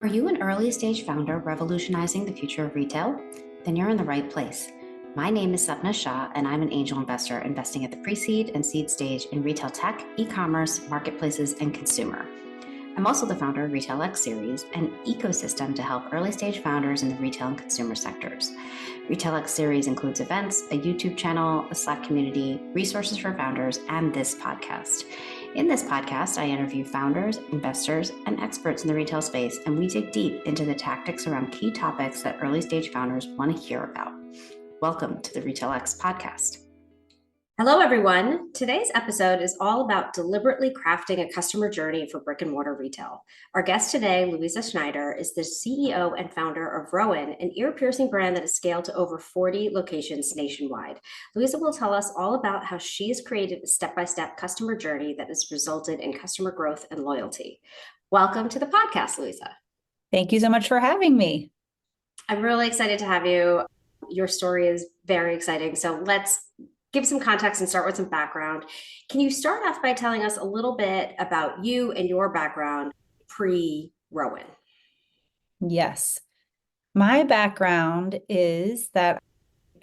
Are you an early stage founder revolutionizing the future of retail? Then you're in the right place. My name is Sapna Shah, and I'm an angel investor investing at the pre-seed and seed stage in retail tech, e-commerce, marketplaces, and consumer. I'm also the founder of Retail X Series, an ecosystem to help early stage founders in the retail and consumer sectors. Retail X Series includes events, a YouTube channel, a Slack community, resources for founders, and this podcast. In this podcast, I interview founders, investors, and experts in the retail space, and we dig deep into the tactics around key topics that early stage founders want to hear about. Welcome to the Retail X podcast. Hello, everyone. Today's episode is all about deliberately crafting a customer journey for brick and mortar retail. Our guest today, Louisa Schneider, is the CEO and founder of Rowan, an ear-piercing brand that has scaled to over 40 locations nationwide. Louisa will tell us all about how she has created a step-by-step customer journey that has resulted in customer growth and loyalty. Welcome to the podcast, Louisa. Thank you so much for having me. I'm really excited to have you. Your story is very exciting. So let's give some context and start with some background. Can you start off by telling us a little bit about you and your background pre-Rowan? Yes. My background is that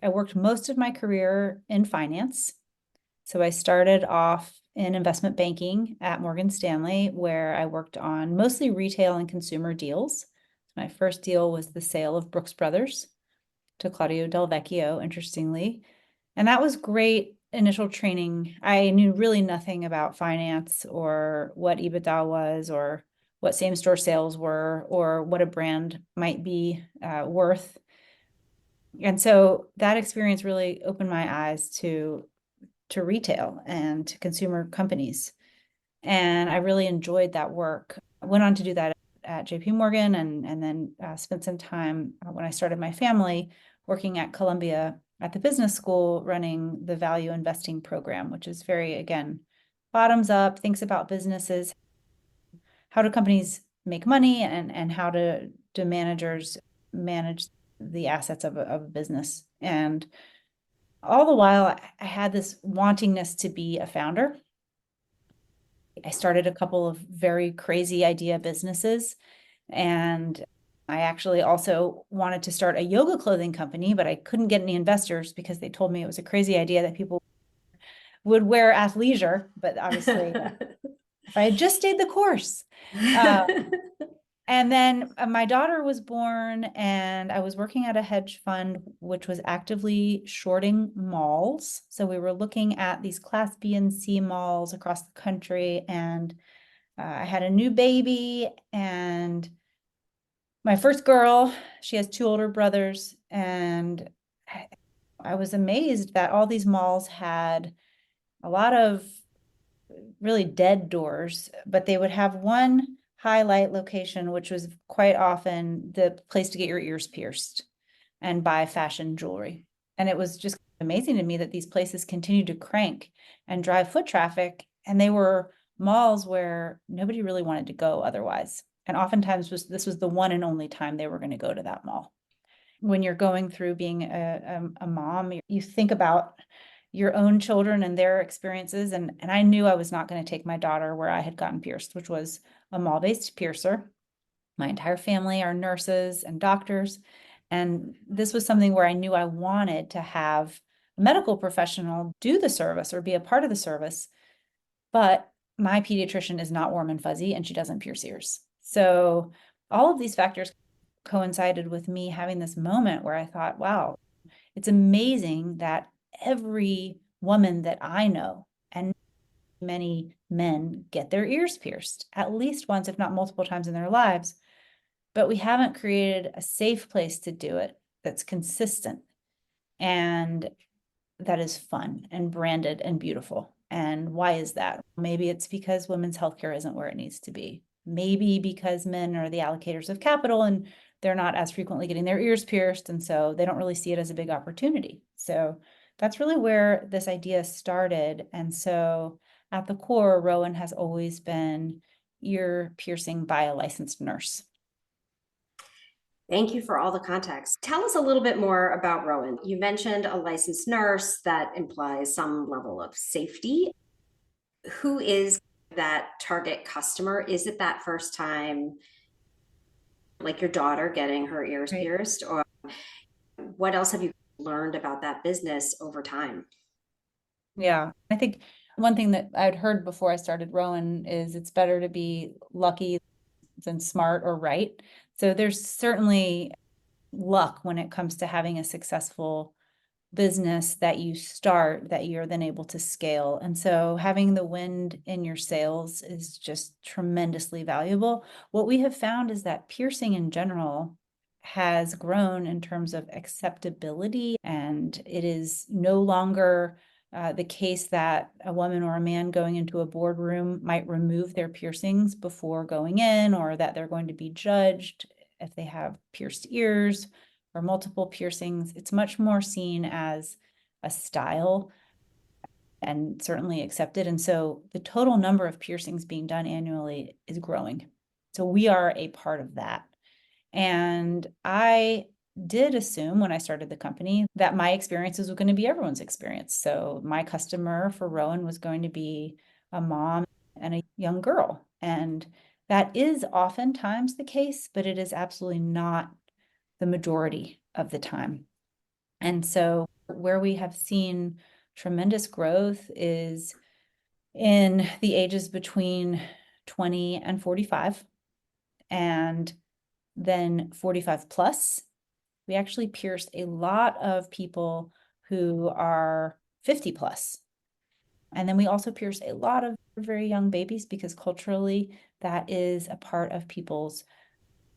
I worked most of my career in finance. So I started off in investment banking at Morgan Stanley, where I worked on mostly retail and consumer deals. My first deal was the sale of Brooks Brothers to Claudio Del Vecchio, interestingly. And that was great initial training. I knew really nothing about finance or what EBITDA was or what same-store sales were or what a brand might be worth. And so that experience really opened my eyes to retail and to consumer companies. And I really enjoyed that work. I went on to do that at JP Morgan and then spent some time when I started my family working at Columbia at the business school, running the value investing program, which is very, again, bottoms up, thinks about businesses, how do companies make money, and how do managers manage the assets of a business. And all the while, I had this wantingness to be a founder. I started a couple of very crazy idea businesses, and I actually also wanted to start a yoga clothing company, but I couldn't get any investors because they told me it was a crazy idea that people would wear athleisure. But obviously, if I had just stayed the course. And then my daughter was born, and I was working at a hedge fund, which was actively shorting malls. So we were looking at these Class B and C malls across the country, and I had a new baby, and my first girl, she has two older brothers, and I was amazed that all these malls had a lot of really dead doors, but they would have one highlight location, which was quite often the place to get your ears pierced and buy fashion jewelry. And it was just amazing to me that these places continued to crank and drive foot traffic, and they were malls where nobody really wanted to go otherwise. And oftentimes this was the one and only time they were going to go to that mall. When you're going through being a mom, you think about your own children and their experiences. And I knew I was not going to take my daughter where I had gotten pierced, which was a mall-based piercer. My entire family are nurses and doctors. And this was something where I knew I wanted to have a medical professional do the service or be a part of the service. But my pediatrician is not warm and fuzzy, and she doesn't pierce ears. So all of these factors coincided with me having this moment where I thought, wow, it's amazing that every woman that I know and many men get their ears pierced at least once, if not multiple times in their lives. But we haven't created a safe place to do it that's consistent and that is fun and branded and beautiful. And why is that? Maybe it's because women's healthcare isn't where it needs to be. Maybe because men are the allocators of capital and they're not as frequently getting their ears pierced, and so they don't really see it as a big opportunity. So that's really where this idea started. And so at the core, Rowan has always been ear piercing by a licensed nurse. Thank you for all the context. Tell us a little bit more about Rowan. You mentioned a licensed nurse. That implies some level of safety. Who is that target customer? Is it that first time like your daughter getting her ears Right. pierced, or what else have you learned about that business over time? Yeah. I think one thing that I'd heard before I started Rowan is it's better to be lucky than smart or right. So there's certainly luck when it comes to having a successful business that you start that you're then able to scale. And so having the wind in your sails is just tremendously valuable. What we have found is that piercing in general has grown in terms of acceptability, and it is no longer the case that a woman or a man going into a boardroom might remove their piercings before going in, or that they're going to be judged if they have pierced ears or multiple piercings. It's much more seen as a style and certainly accepted. And so the total number of piercings being done annually is growing. So we are a part of that. And I did assume when I started the company that my experiences were going to be everyone's experience. So my customer for Rowan was going to be a mom and a young girl. And that is oftentimes the case, but it is absolutely not the majority of the time. And so where we have seen tremendous growth is in the ages between 20 and 45, and then 45 plus. We actually pierced a lot of people who are 50 plus. And then we also pierce a lot of very young babies because culturally that is a part of people's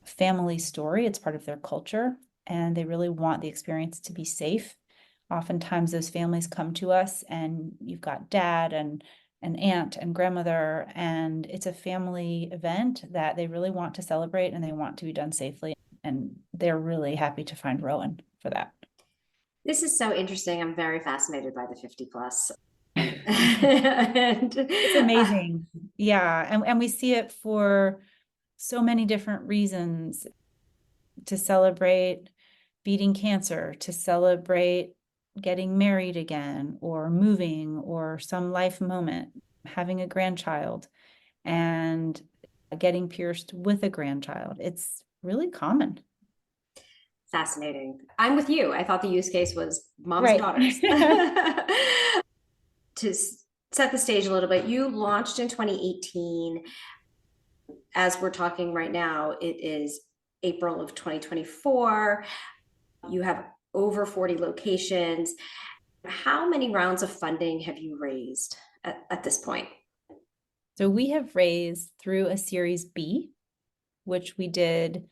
family story. It's part of their culture, and they really want the experience to be safe. Oftentimes those families come to us and you've got dad and an aunt and grandmother, and it's a family event that they really want to celebrate and they want to be done safely. And they're really happy to find Rowan for that. This is so interesting. I'm very fascinated by the 50 plus. And, It's amazing. Yeah. And we see it for so many different reasons: to celebrate beating cancer, to celebrate getting married again, or moving, or some life moment, having a grandchild, and getting pierced with a grandchild. It's really common. fascinating. I'm with you. I thought the use case was moms and Right. daughters. To set the stage a little bit, you launched in 2018. As we're talking right now, it is April of 2024. You have over 40 locations. How many rounds of funding have you raised at this point? So we have raised through a Series B, which we did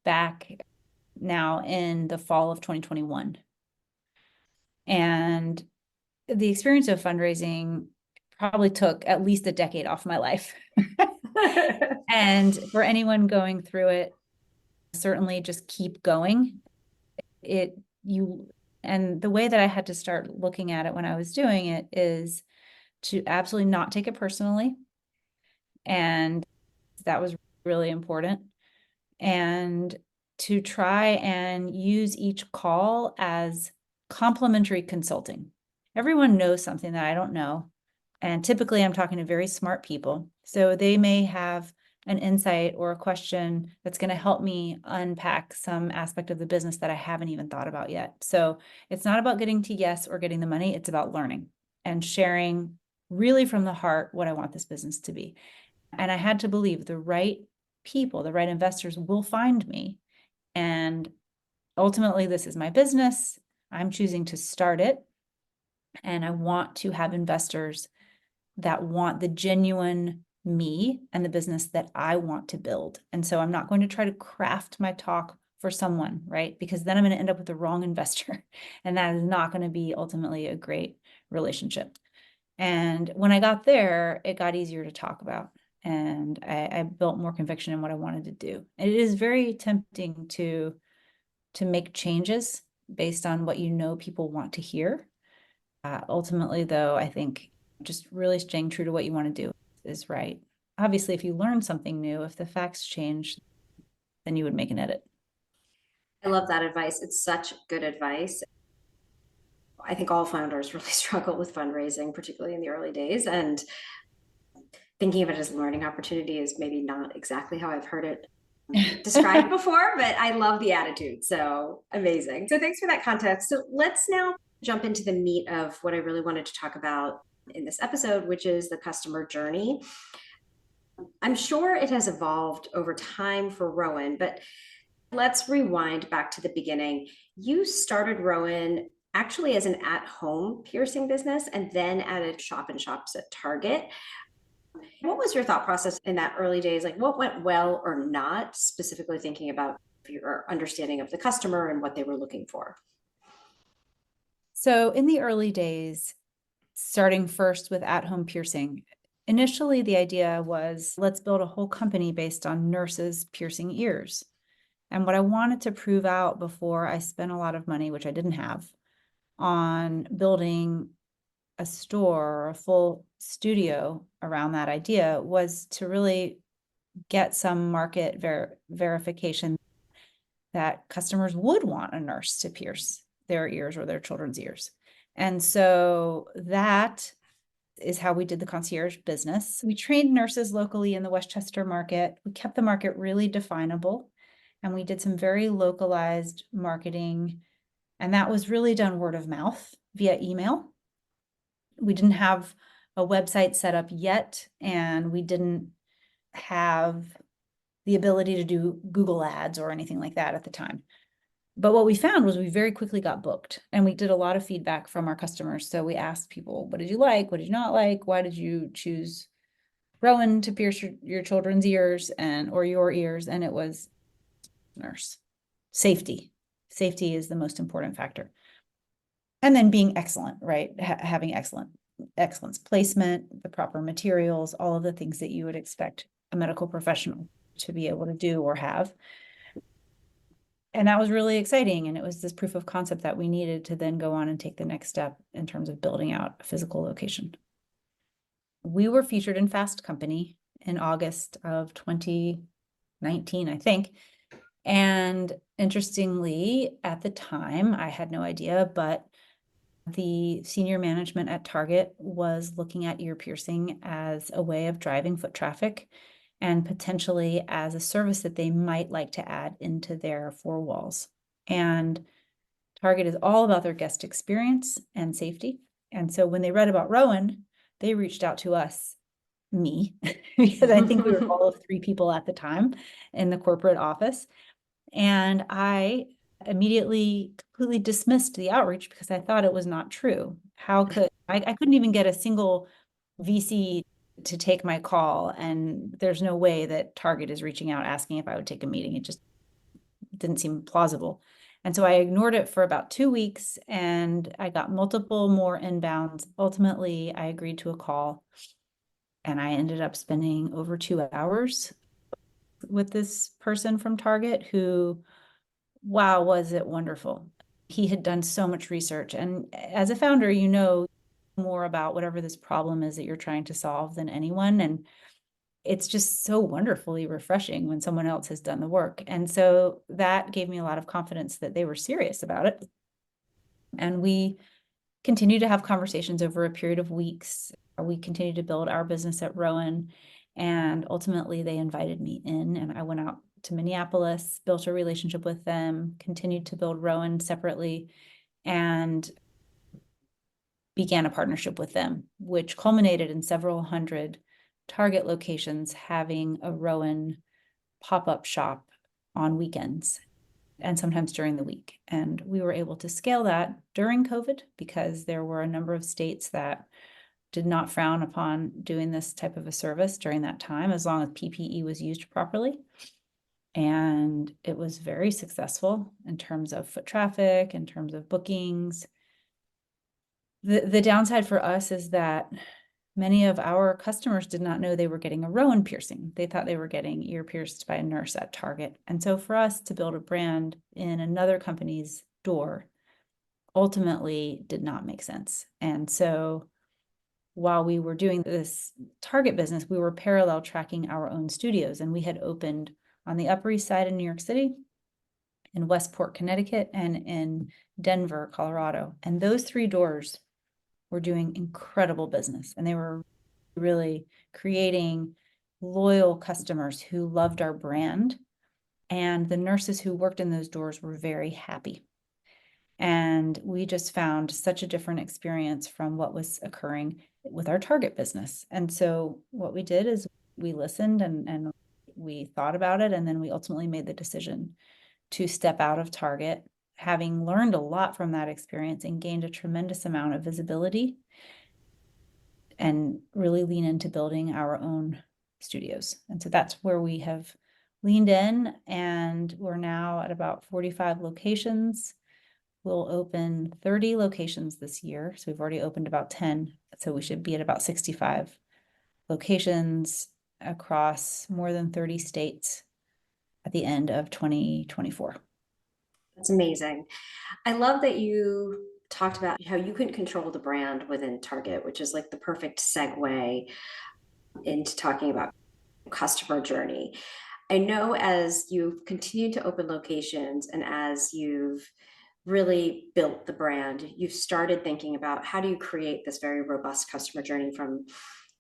back now in the fall of 2021. And the experience of fundraising probably took at least a decade off my life. And for anyone going through it, certainly just keep going. And the way that I had to start looking at it when I was doing it is to absolutely not take it personally. And that was really important. And to try and use each call as complimentary consulting. Everyone knows something that I don't know. And typically I'm talking to very smart people. So they may have an insight or a question that's going to help me unpack some aspect of the business that I haven't even thought about yet. So it's not about getting to yes or getting the money. It's about learning and sharing really from the heart what I want this business to be. And I had to believe the right people, the right investors will find me. And ultimately, this is my business. I'm choosing to start it. And I want to have investors that want the genuine me and the business that I want to build. And so I'm not going to try to craft my talk for someone, right? Because then I'm going to end up with the wrong investor. And that is not going to be ultimately a great relationship. And when I got there, it got easier to talk about. And I built more conviction in what I wanted to do. And it is very tempting to make changes based on what you know people want to hear. Ultimately, though, I think just really staying true to what you want to do is right. Obviously, if you learn something new, if the facts change, then you would make an edit. I love that advice. It's such good advice. I think all founders really struggle with fundraising, particularly in the early days. And thinking of it as a learning opportunity is maybe not exactly how I've heard it described before, but I love the attitude. So amazing. So thanks for that context. So let's now jump into the meat of what I really wanted to talk about in this episode, which is the customer journey. I'm sure it has evolved over time for Rowan, but let's rewind back to the beginning. You started Rowan actually as an at-home piercing business and then added shop and shops at Target. What was your thought process in that early days? Like what went well or not, specifically thinking about your understanding of the customer and what they were looking for? So in the early days, starting first with at-home piercing, initially the idea was let's build a whole company based on nurses piercing ears. And what I wanted to prove out before I spent a lot of money, which I didn't have, on building a store or a full studio around that idea was to really get some market verification that customers would want a nurse to pierce their ears or their children's ears. And so that is how we did the concierge business. We trained nurses locally in the Westchester market. We kept the market really definable, and we did some very localized marketing. And that was really done word of mouth via email. We didn't have a website set up yet, and we didn't have the ability to do Google ads or anything like that at the time. But what we found was we very quickly got booked, and we did a lot of feedback from our customers. So we asked people, what did you like? What did you not like? Why did you choose Rowan to pierce your children's ears or your ears? And it was nurse. Safety. Safety is the most important factor. And then being excellent, right? Having excellence placement, the proper materials, all of the things that you would expect a medical professional to be able to do or have. And that was really exciting. And it was this proof of concept that we needed to then go on and take the next step in terms of building out a physical location. We were featured in Fast Company in August of 2019, I think. And interestingly, at the time, I had no idea, but the senior management at Target was looking at ear piercing as a way of driving foot traffic and potentially as a service that they might like to add into their four walls. And Target is all about their guest experience and safety. And so when they read about Rowan, they reached out to us, me, because I think we were all of three people at the time in the corporate office. And I immediately completely dismissed the outreach because I thought it was not true. How could I couldn't even get a single VC to take my call, and there's no way that Target is reaching out asking if I would take a meeting. It just didn't seem plausible. And so I ignored it for about 2 weeks, and I got multiple more inbounds. Ultimately, I agreed to a call, and I ended up spending over 2 hours with this person from Target who, wow, was it wonderful. He had done so much research. And as a founder, you know more about whatever this problem is that you're trying to solve than anyone. And it's just so wonderfully refreshing when someone else has done the work. And so that gave me a lot of confidence that they were serious about it. And we continued to have conversations over a period of weeks. We continued to build our business at Rowan. And ultimately, they invited me in, and I went out to Minneapolis, built a relationship with them, continued to build Rowan separately, and began a partnership with them, which culminated in several hundred Target locations having a Rowan pop-up shop on weekends and sometimes during the week. And we were able to scale that during COVID because there were a number of states that did not frown upon doing this type of a service during that time, as long as PPE was used properly. And it was very successful in terms of foot traffic, in terms of bookings. The downside for us is that many of our customers did not know they were getting a Rowan piercing. They thought they were getting ear pierced by a nurse at Target. And so for us to build a brand in another company's door ultimately did not make sense. And so while we were doing this Target business, we were parallel tracking our own studios. And we had opened on the Upper East Side in New York City, in Westport, Connecticut, and in Denver, Colorado. And those three doors were doing incredible business. And they were really creating loyal customers who loved our brand And the nurses who worked in those doors were very happy. And we just found such a different experience from what was occurring with our Target business. And so what we did is we listened and we thought about it. And then we ultimately made the decision to step out of Target, having learned a lot from that experience and gained a tremendous amount of visibility, and really lean into building our own studios. And so that's where we have leaned in, and we're now at about 45 locations. We'll open 30 locations this year. So we've already opened about 10. So we should be at about 65 locations across more than 30 states at the end of 2024. That's amazing. I love that you talked about how you couldn't control the brand within Target, which is like the perfect segue into talking about customer journey. I know as you've continued to open locations and as you've really built the brand, you've started thinking about how do you create this very robust customer journey from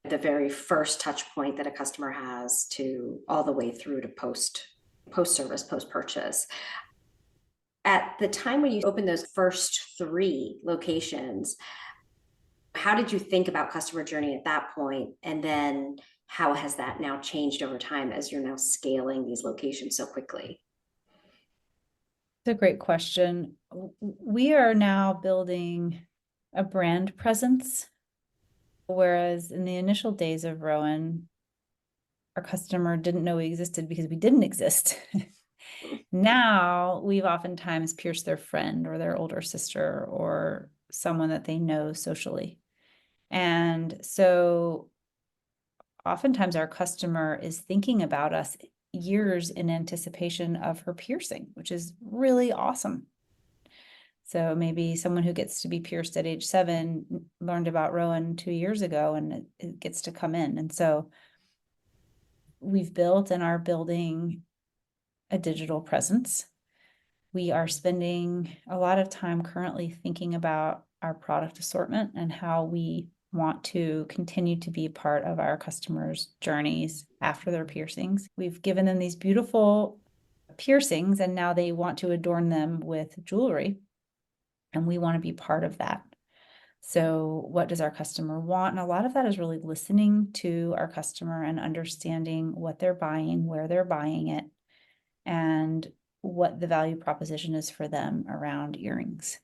the very first touch point that a customer has to all the way through to post service, post purchase. At the time when you opened those first 3 locations, how did you think about customer journey at that point? And then how has that now changed over time as you're now scaling these locations so quickly? It's a great question. We are now building a brand presence, whereas in the initial days of Rowan, our customer didn't know we existed because we didn't exist. Now we've oftentimes pierced their friend or their older sister or someone that they know socially. And so oftentimes our customer is thinking about us years in anticipation of her piercing, which is really awesome. So maybe someone who gets to be pierced at age 7 learned about Rowan 2 years ago, and it gets to come in. And so we've built and are building a digital presence. We are spending a lot of time currently thinking about our product assortment and how we want to continue to be part of our customers' journeys after their piercings. We've given them these beautiful piercings, and now they want to adorn them with jewelry, and we want to be part of that. So what does our customer want? And a lot of that is really listening to our customer and understanding what they're buying, where they're buying it, and what the value proposition is for them around earrings.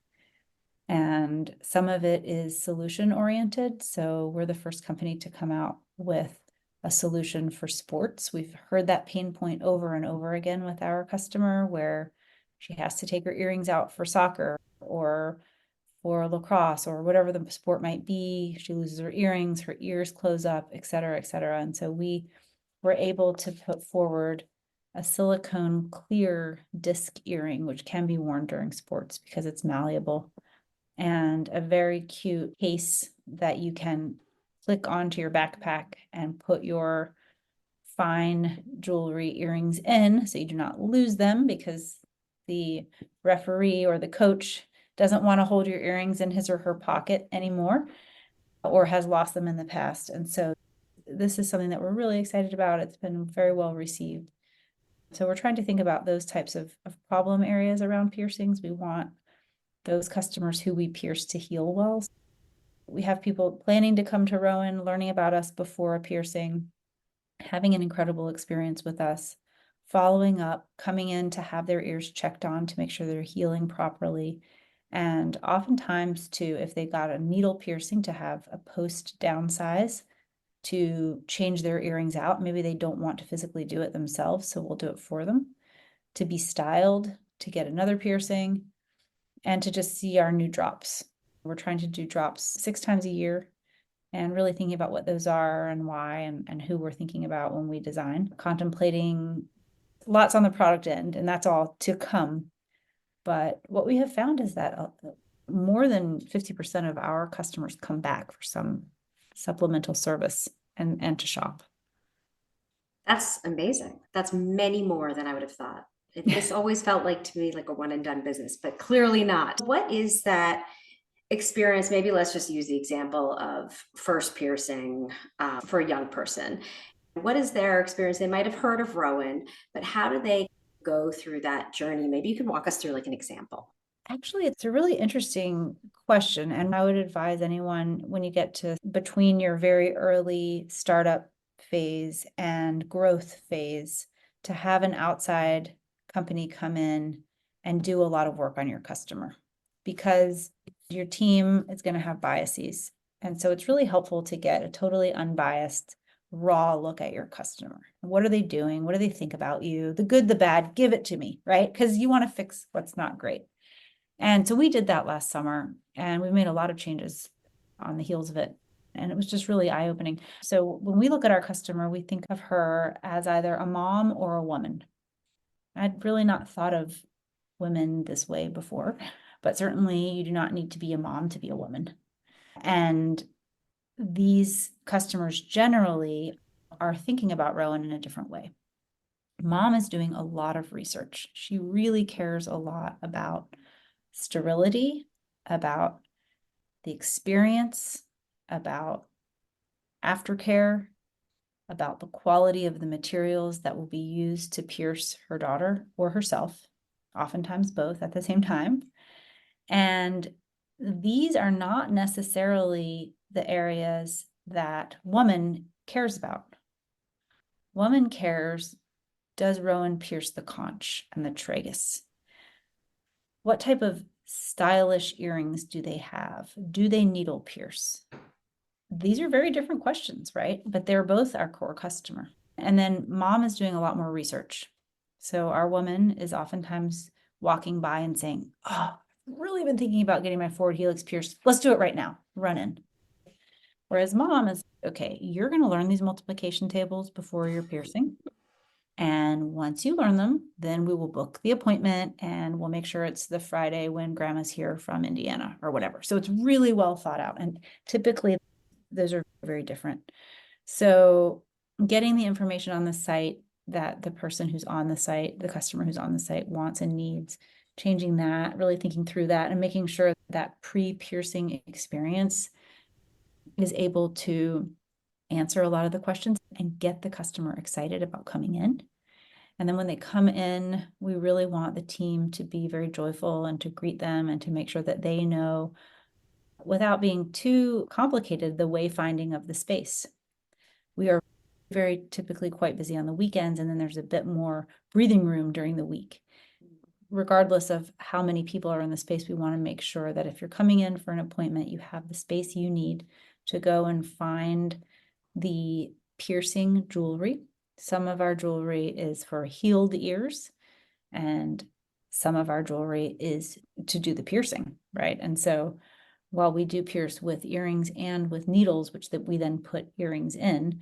And some of it is solution oriented. So we're the first company to come out with a solution for sports. We've heard that pain point over and over again with our customer, where she has to take her earrings out for soccer or for lacrosse or whatever the sport might be. She loses her earrings, her ears close up, et cetera, et cetera. And so we were able to put forward a silicone clear disc earring, which can be worn during sports because it's malleable, and a very cute case that you can click onto your backpack and put your fine jewelry earrings in so you do not lose them, because the referee or the coach doesn't want to hold your earrings in his or her pocket anymore, or has lost them in the past. And so this is something that we're really excited about. It's been very well received. So we're trying to think about those types of problem areas around piercings. We want those customers who we pierce to heal well. We have people planning to come to Rowan, learning about us before a piercing, having an incredible experience with us, following up, coming in to have their ears checked on to make sure they're healing properly. And oftentimes too, if they got a needle piercing, to have a post downsize to change their earrings out. Maybe they don't want to physically do it themselves, so we'll do it for them. To be styled, to get another piercing, and to just see our new drops. We're trying to do drops 6 times a year, and really thinking about what those are and why, and who we're thinking about when we design. Contemplating lots on the product end, and that's all to come. But what we have found is that more than 50% of our customers come back for some supplemental service and to shop. That's amazing. That's many more than I would have thought. This always felt like to me like a one and done business, but clearly not. What is that experience? Maybe let's just use the example of first piercing for a young person. What is their experience? They might have heard of Rowan, but how do they go through that journey? Maybe you could walk us through like an example. Actually, it's a really interesting question. And I would advise anyone when you get to between your very early startup phase and growth phase to have an outside company come in and do a lot of work on your customer, because your team is going to have biases. And so it's really helpful to get a totally unbiased, raw look at your customer. What are they doing? What do they think about you? The good, the bad, give it to me, right? Because you want to fix what's not great. And so we did that last summer, and we made a lot of changes on the heels of it. And it was just really eye-opening. So when we look at our customer, we think of her as either a mom or a woman. I'd really not thought of women this way before, but certainly you do not need to be a mom to be a woman. And these customers generally are thinking about Rowan in a different way. Mom is doing a lot of research. She really cares a lot about sterility, about the experience, about aftercare, about the quality of the materials that will be used to pierce her daughter or herself, oftentimes both at the same time. And these are not necessarily the areas that woman cares about. Woman cares, does Rowan pierce the conch and the tragus? What type of stylish earrings do they have? Do they needle pierce? These are very different questions, right? But they're both our core customer. And then mom is doing a lot more research. So our woman is oftentimes walking by and saying, oh, I've really been thinking about getting my forward helix pierced. Let's do it right now. Run in. Whereas mom is, okay, you're going to learn these multiplication tables before you're piercing. And once you learn them, then we will book the appointment and we'll make sure it's the Friday when grandma's here from Indiana or whatever. So it's really well thought out. And typically those are very different. So getting the information on the site that the person who's on the site, the customer who's on the site wants and needs, changing that, really thinking through that and making sure that pre-piercing experience is able to answer a lot of the questions and get the customer excited about coming in. And then when they come in, we really want the team to be very joyful and to greet them and to make sure that they know, without being too complicated, the wayfinding of the space. We are very typically quite busy on the weekends, and then there's a bit more breathing room during the week. Regardless of how many people are in the space, we want to make sure that if you're coming in for an appointment, you have the space you need to go and find the piercing jewelry. Some of our jewelry is for healed ears, and some of our jewelry is to do the piercing, right? And so while we do pierce with earrings and with needles, which that we then put earrings in,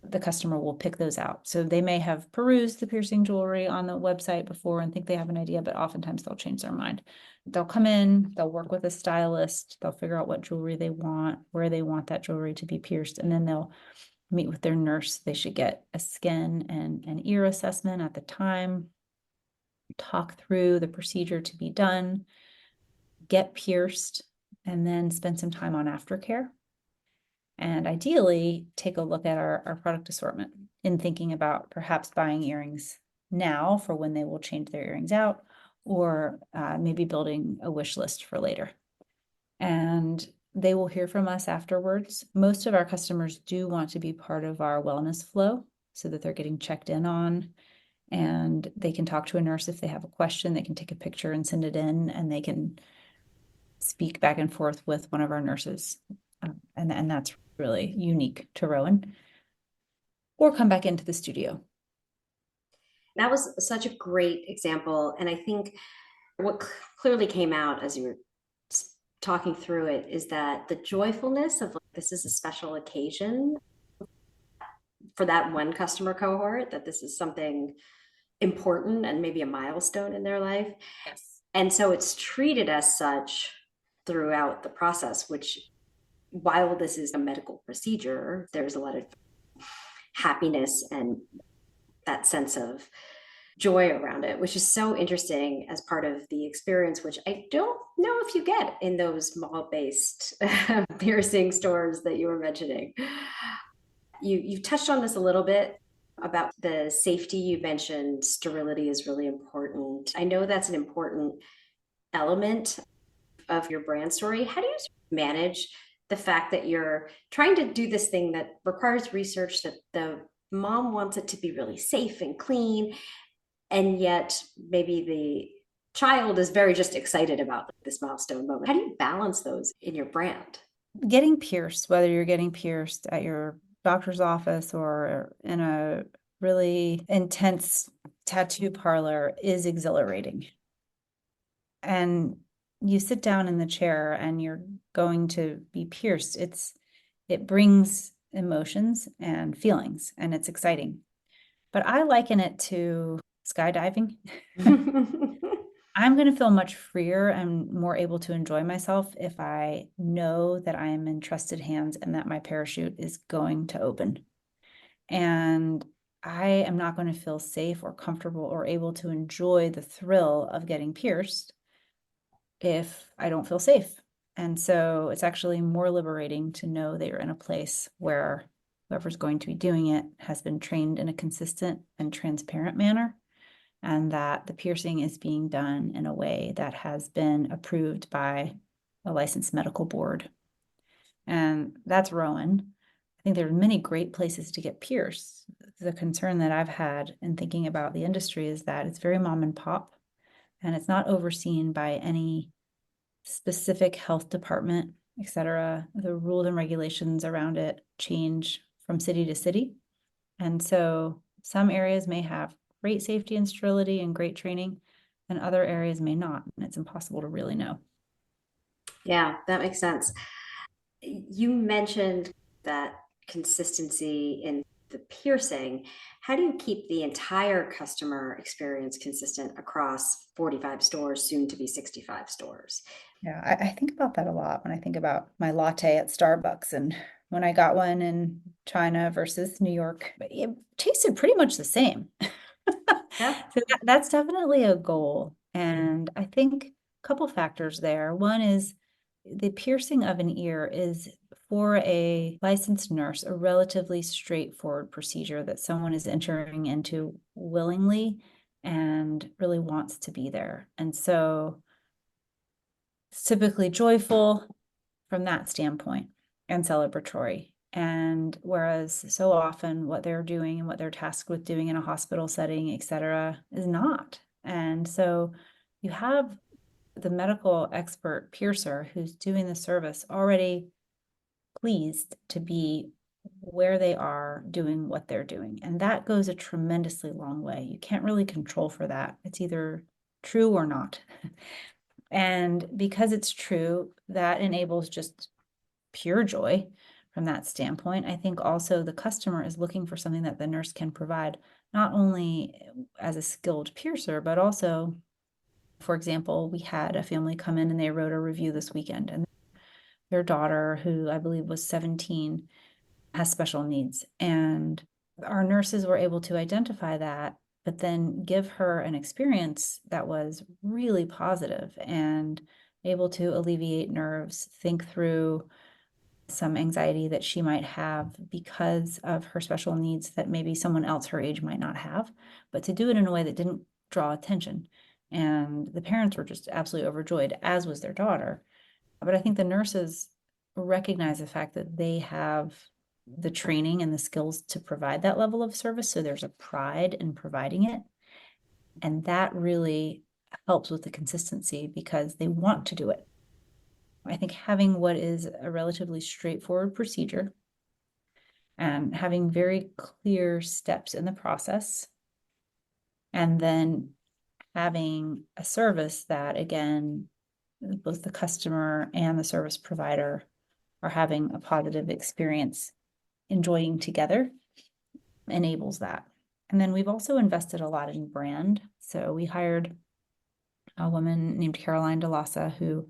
the customer will pick those out. So they may have perused the piercing jewelry on the website before and think they have an idea, but oftentimes they'll change their mind. They'll come in, they'll work with a stylist, they'll figure out what jewelry they want, where they want that jewelry to be pierced, and then they'll meet with their nurse. They should get a skin and an ear assessment at the time, talk through the procedure to be done, get pierced, and then spend some time on aftercare. And ideally, take a look at our product assortment in thinking about perhaps buying earrings now for when they will change their earrings out, or maybe building a wish list for later. And they will hear from us afterwards. Most of our customers do want to be part of our wellness flow so that they're getting checked in on, and they can talk to a nurse if they have a question. They can take a picture and send it in, and they can speak back and forth with one of our nurses. And that's really unique to Rowan. Or come back into the studio. That was such a great example. And I think what clearly came out as you were talking through it is that the joyfulness of like, this is a special occasion for that one customer cohort, that this is something important and maybe a milestone in their life. Yes. And so it's treated as such throughout the process, which while this is a medical procedure, there's a lot of happiness and that sense of joy around it, which is so interesting as part of the experience, which I don't know if you get in those mall-based piercing stores that you were mentioning. You touched on this a little bit about the safety. You mentioned sterility is really important. I know that's an important element of your brand story. How do you manage the fact that you're trying to do this thing that requires research, that the mom wants it to be really safe and clean, and yet maybe the child is very just excited about this milestone moment? How do you balance those in your brand? Getting pierced, whether you're getting pierced at your doctor's office or in a really intense tattoo parlor, is exhilarating. And you sit down in the chair and you're going to be pierced. It brings emotions and feelings, and it's exciting. But I liken it to skydiving. I'm going to feel much freer and more able to enjoy myself if I know that I am in trusted hands and that my parachute is going to open. And I am not going to feel safe or comfortable or able to enjoy the thrill of getting pierced if I don't feel safe. And so it's actually more liberating to know that you're in a place where whoever's going to be doing it has been trained in a consistent and transparent manner, and that the piercing is being done in a way that has been approved by a licensed medical board. And that's Rowan. I think there are many great places to get pierced. The concern that I've had in thinking about the industry is that it's very mom and pop, and it's not overseen by any specific health department, et cetera. The rules and regulations around it change from city to city. And so some areas may have great safety and sterility and great training, and other areas may not. And it's impossible to really know. Yeah, that makes sense. You mentioned that consistency in the piercing. How do you keep the entire customer experience consistent across 45 stores, soon to be 65 stores? Yeah, I think about that a lot when I think about my latte at Starbucks and when I got one in China versus New York. It tasted pretty much the same. Yeah. So that's definitely a goal. And I think a couple factors there. One is the piercing of an ear is, for a licensed nurse, a relatively straightforward procedure that someone is entering into willingly and really wants to be there. And so it's typically joyful from that standpoint and celebratory. And whereas so often what they're doing and what they're tasked with doing in a hospital setting, et cetera, is not. And so you have the medical expert piercer who's doing the service already pleased to be where they are doing what they're doing. And that goes a tremendously long way. You can't really control for that. It's either true or not. And because it's true, that enables just pure joy from that standpoint. I think also the customer is looking for something that the nurse can provide, not only as a skilled piercer, but also, for example, we had a family come in and they wrote a review this weekend, and their daughter, who I believe was 17, has special needs. And our nurses were able to identify that, but then give her an experience that was really positive and able to alleviate nerves, think through some anxiety that she might have because of her special needs that maybe someone else her age might not have, but to do it in a way that didn't draw attention. And the parents were just absolutely overjoyed, as was their daughter. But I think the nurses recognize the fact that they have the training and the skills to provide that level of service. So there's a pride in providing it. And that really helps with the consistency because they want to do it. I think having what is a relatively straightforward procedure and having very clear steps in the process, and then having a service that, again, both the customer and the service provider are having a positive experience enjoying together, enables that. And then we've also invested a lot in brand. So we hired a woman named Caroline DeLassa who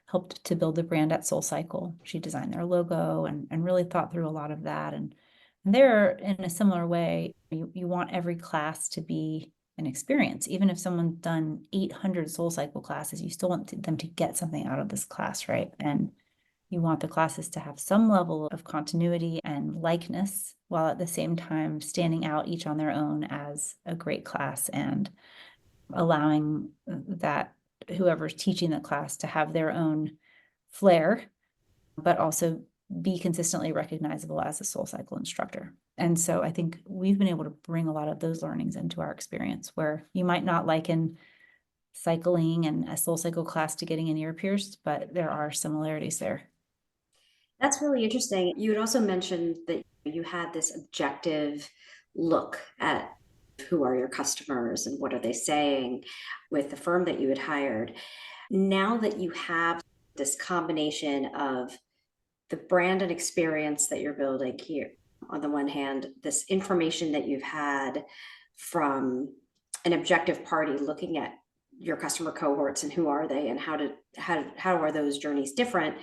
helped to build the brand at SoulCycle. She designed their logo and really thought through a lot of that. And they're in a similar way. You want every class to be an experience. Even if someone's done 800 SoulCycle classes, you still want them to get something out of this class, right? And You want the classes to have some level of continuity and likeness, while at the same time standing out each on their own as a great class and allowing that whoever's teaching the class to have their own flair, but also be consistently recognizable as a SoulCycle instructor. And so I think we've been able to bring a lot of those learnings into our experience, where you might not liken cycling and a SoulCycle class to getting an ear pierced, but there are similarities there. That's really interesting. You had also mentioned that you had this objective look at who are your customers and what are they saying with the firm that you had hired. Now that you have this combination of the brand and experience that you're building here, on the one hand, this information that you've had from an objective party looking at your customer cohorts and who are they and how are those journeys different.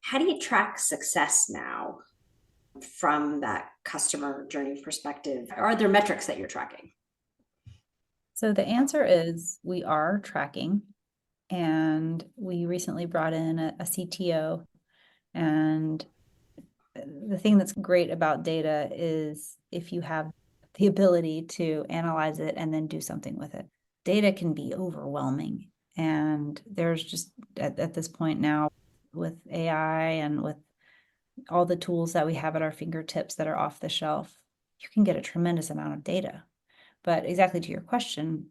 How do you track success now from that customer journey perspective? Are there metrics that you're tracking? So the answer is we are tracking, and we recently brought in a CTO. And the thing that's great about data is if you have the ability to analyze it and then do something with it. Data can be overwhelming. And there's just at this point now, with AI and with all the tools that we have at our fingertips that are off the shelf, you can get a tremendous amount of data. But exactly to your question,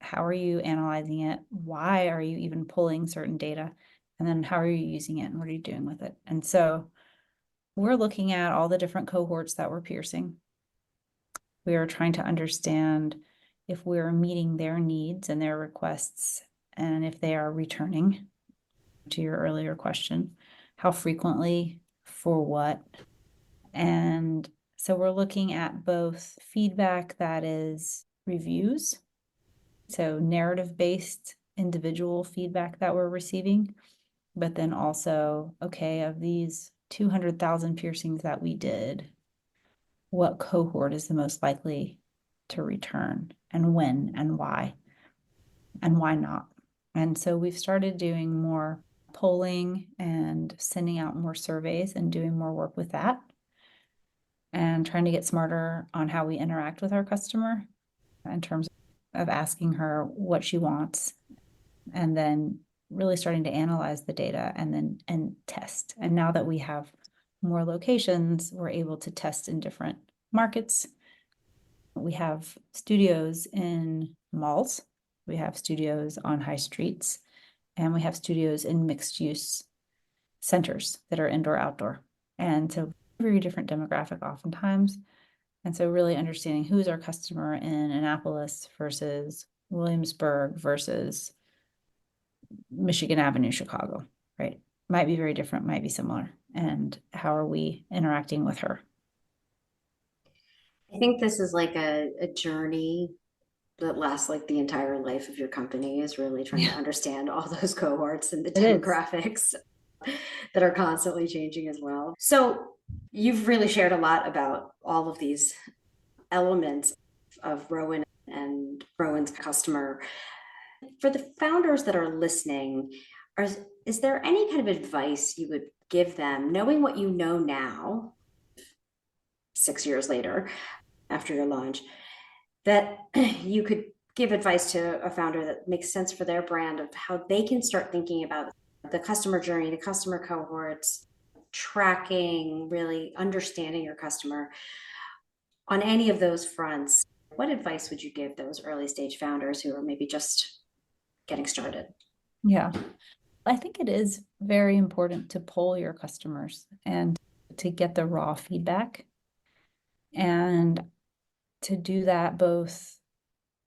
how are you analyzing it? Why are you even pulling certain data? And then how are you using it and what are you doing with it? And so we're looking at all the different cohorts that we're piercing. We are trying to understand if we're meeting their needs and their requests, and if they are returning, to your earlier question, how frequently, for what. And so we're looking at both feedback that is reviews, so narrative-based individual feedback that we're receiving, but then also, okay, of these 200,000 piercings that we did, what cohort is the most likely to return, and when and why not? And so we've started doing more polling and sending out more surveys and doing more work with that, and trying to get smarter on how we interact with our customer in terms of asking her what she wants, and then really starting to analyze the data and test. And now that we have more locations, we're able to test in different markets. We have studios in malls, we have studios on high streets, and we have studios in mixed use centers that are indoor outdoor. And so very different demographic oftentimes. And so really understanding who's our customer in Annapolis versus Williamsburg versus Michigan Avenue, Chicago, right? Might be very different, might be similar. And how are we interacting with her? I think this is like a journey that lasts like the entire life of your company, is really trying to understand all those cohorts and the demographics that are constantly changing as well. So you've really shared a lot about all of these elements of Rowan and Rowan's customer. For the founders that are listening, is there any kind of advice you would give them, knowing what you know now, 6 years later, after your launch, that you could give advice to a founder that makes sense for their brand, of how they can start thinking about the customer journey, the customer cohorts, tracking, really understanding your customer on any of those fronts? What advice would you give those early stage founders who are maybe just getting started? Yeah, I think it is very important to poll your customers and to get the raw feedback, and to do that both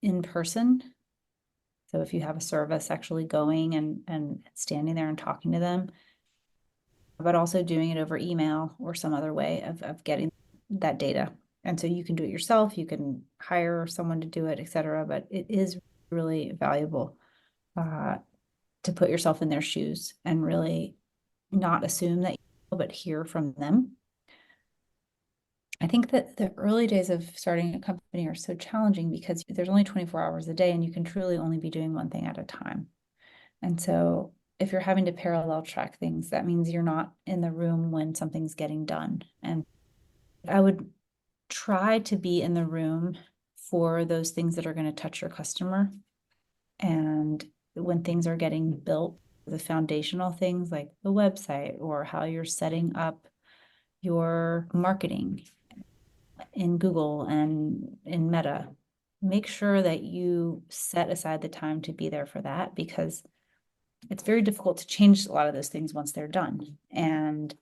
in person. So if you have a service, actually going and standing there and talking to them, but also doing it over email or some other way of getting that data. And so you can do it yourself, you can hire someone to do it, et cetera, but it is really valuable to put yourself in their shoes and really not assume that you know, but hear from them. I think that the early days of starting a company are so challenging because there's only 24 hours a day and you can truly only be doing one thing at a time. And so if you're having to parallel track things, that means you're not in the room when something's getting done. And I would try to be in the room for those things that are going to touch your customer. And when things are getting built, the foundational things like the website or how you're setting up your marketing in Google and in Meta, make sure that you set aside the time to be there for that, because it's very difficult to change a lot of those things once they're done. And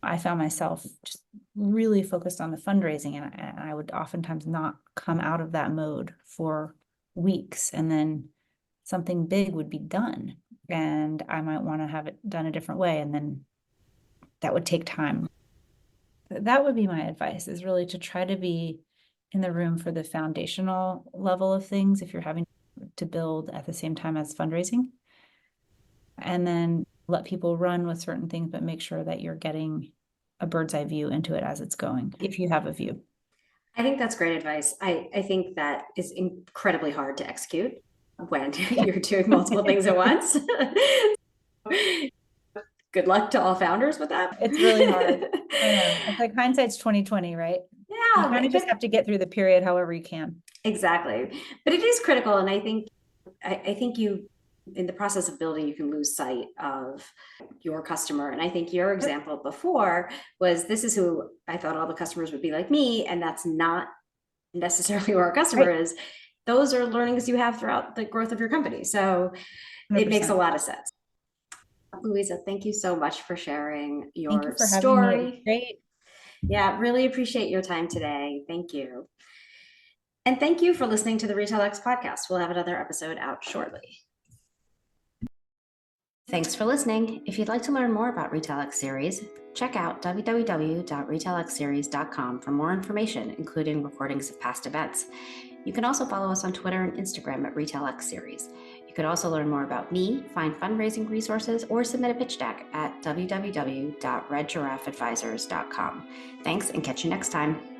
I found myself just really focused on the fundraising, and I would oftentimes not come out of that mode for weeks, and then something big would be done and I might want to have it done a different way, and then that would take time. That would be my advice, is really to try to be in the room for the foundational level of things if you're having to build at the same time as fundraising, and then let people run with certain things, but make sure that you're getting a bird's eye view into it as it's going, if you have a view. I think that's great advice. I think that is incredibly hard to execute when you're doing multiple things at once. Good luck to all founders with that. It's really hard. I know. It's like hindsight's 2020, right? Yeah. You kind of just have to get through the period however you can. Exactly. But it is critical. And I think you, in the process of building, you can lose sight of your customer. And I think your example before was, this is who I thought all the customers would be like me. And that's not necessarily who our customer is. Those are learnings you have throughout the growth of your company. So 100%. It makes a lot of sense. Louisa, thank you so much for sharing your story. Great. Yeah, really appreciate your time today. Thank you. And thank you for listening to the Retail X podcast. We'll have another episode out shortly. Thanks for listening. If you'd like to learn more about Retail X Series, check out www.retailxseries.com for more information, including recordings of past events. You can also follow us on Twitter and Instagram at Retail X Series. You could also learn more about me, find fundraising resources, or submit a pitch deck at www.redgiraffeadvisors.com. Thanks, and catch you next time.